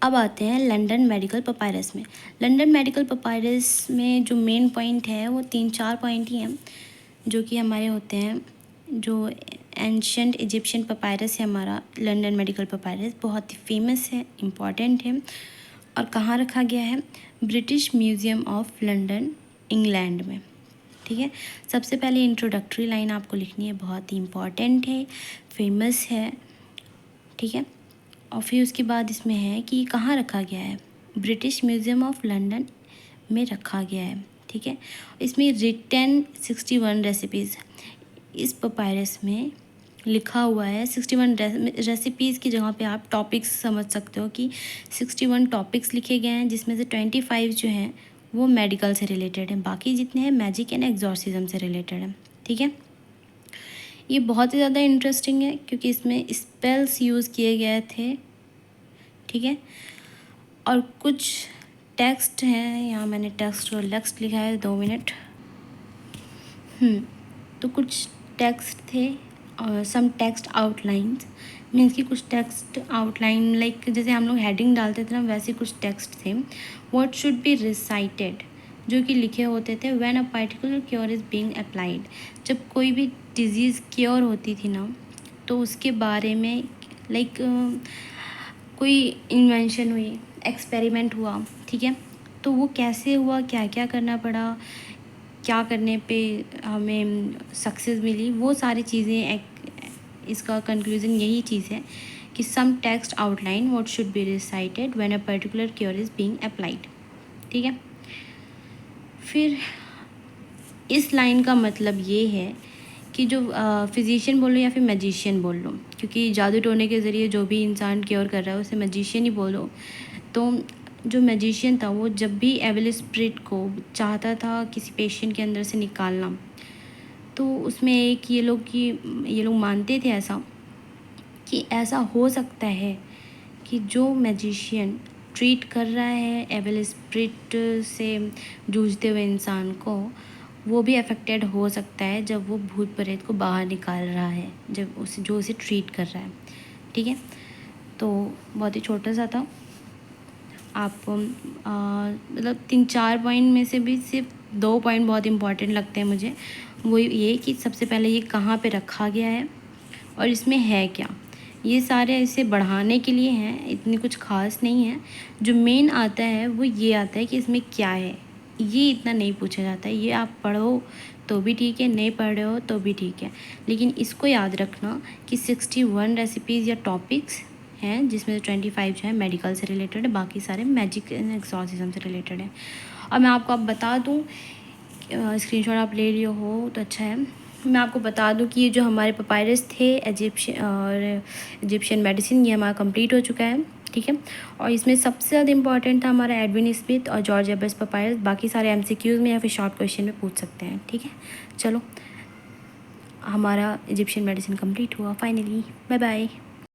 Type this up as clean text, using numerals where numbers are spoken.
अब आते हैं लंदन मेडिकल पपायरस में। लंदन मेडिकल पपायरस में जो मेन पॉइंट है वो 3-4 पॉइंट ही हैं जो कि हमारे होते हैं। जो एंशंट इजिप्शियन पपायरस है हमारा लंदन मेडिकल पपायरस, बहुत ही फेमस है, इम्पॉर्टेंट है। और कहाँ रखा गया है? British museum of London, England में। ठीक है, सबसे पहले इंट्रोडक्टरी लाइन आपको लिखनी है, बहुत ही इम्पॉर्टेंट है, फेमस है। ठीक है, और फिर उसके बाद इसमें है कि कहाँ रखा गया है? ब्रिटिश म्यूज़ियम ऑफ लंदन में रखा गया है। ठीक है, इसमें रिटन 61 रेसिपीज़ इस पपायरस में लिखा हुआ है। 61 रेसिपीज़ की जगह पे आप टॉपिक्स समझ सकते हो कि 61 टॉपिक्स लिखे गए हैं, जिसमें से 25 जो हैं वो मेडिकल से रिलेटेड हैं, बाकी जितने हैं मैजिक एंड एक्सॉर्सिज्म से रिलेटेड हैं। ठीक है, ये बहुत ही ज़्यादा इंटरेस्टिंग है क्योंकि इसमें स्पेल्स यूज़ किए गए थे। ठीक है, और कुछ टेक्स्ट हैं, यहाँ मैंने टेक्स्ट और लेक्स्ट लिखा है, 2 मिनट। तो कुछ टेक्स्ट थे और सम टेक्स्ट आउटलाइंस, मीन्स कि कुछ टेक्स्ट आउटलाइन लाइक जैसे हम लोग हेडिंग डालते थे ना, वैसे कुछ टेक्स्ट थे। व्हाट शुड बी रिसाइटेड, जो कि लिखे होते थे when a particular cure is being applied, जब कोई भी डिजीज़ क्योर होती थी ना, तो उसके बारे में लाइक कोई इन्वेंशन हुई, एक्सपेरिमेंट हुआ। ठीक है, तो वो कैसे हुआ, क्या क्या करना पड़ा, क्या करने पे हमें सक्सेस मिली, वो सारी चीज़ें इसका कंक्लूज़न यही चीज़ है कि some text outline what should be recited when a particular cure is being applied. ठीक है, फिर इस लाइन का मतलब ये है कि जो फिजिशियन बोलो या फिर मैजिशियन बोल लो, क्योंकि जादू टोने के ज़रिए जो भी इंसान क्योर कर रहा है उसे मैजिशियन ही बोलो। तो जो मैजिशियन था वो जब भी एविल स्पिरिट को चाहता था किसी पेशेंट के अंदर से निकालना, तो उसमें एक ये लोग मानते थे ऐसा कि ऐसा हो सकता है कि जो मैजिशियन ट्रीट कर रहा है एविल स्पिरिट से जूझते हुए इंसान को, वो भी अफेक्टेड हो सकता है जब वो भूत प्रेत को बाहर निकाल रहा है, जब उसे ट्रीट कर रहा है। ठीक है, तो बहुत ही छोटा सा था। आप मतलब 3-4 पॉइंट में से भी सिर्फ 2 पॉइंट बहुत इंपॉर्टेंट लगते हैं मुझे। वो ये कि सबसे पहले ये कहाँ पे रखा गया है और इसमें है क्या। ये सारे इसे बढ़ाने के लिए हैं, इतनी कुछ खास नहीं है। जो मेन आता है वो ये आता है कि इसमें क्या है, ये इतना नहीं पूछा जाता है। ये आप पढ़ो तो भी ठीक है, नहीं पढ़ रहे हो तो भी ठीक है, लेकिन इसको याद रखना कि 61 रेसिपीज़ या टॉपिक्स हैं, जिसमें से 25 जो है मेडिकल से रिलेटेड है, बाकी सारे मैजिक एंड एक्सॉर्सिज्म से रिलेटेड है। और मैं आपको अब बता दूँ, स्क्रीनशॉट आप ले लिए हो तो अच्छा है। मैं आपको बता दूं कि ये जो हमारे पपायरस थे इजिप्शियन मेडिसिन, ये हमारा कंप्लीट हो चुका है। ठीक है, और इसमें सबसे ज़्यादा इंपॉर्टेंट था हमारा एडविन स्मिथ और जॉर्ज एबर्स पपायरस। बाकी सारे एमसीक्यूज़ में या फिर शॉर्ट क्वेश्चन में पूछ सकते हैं। ठीक है, चलो, हमारा इजिप्शियन मेडिसिन कंप्लीट हुआ फाइनली। Bye bye.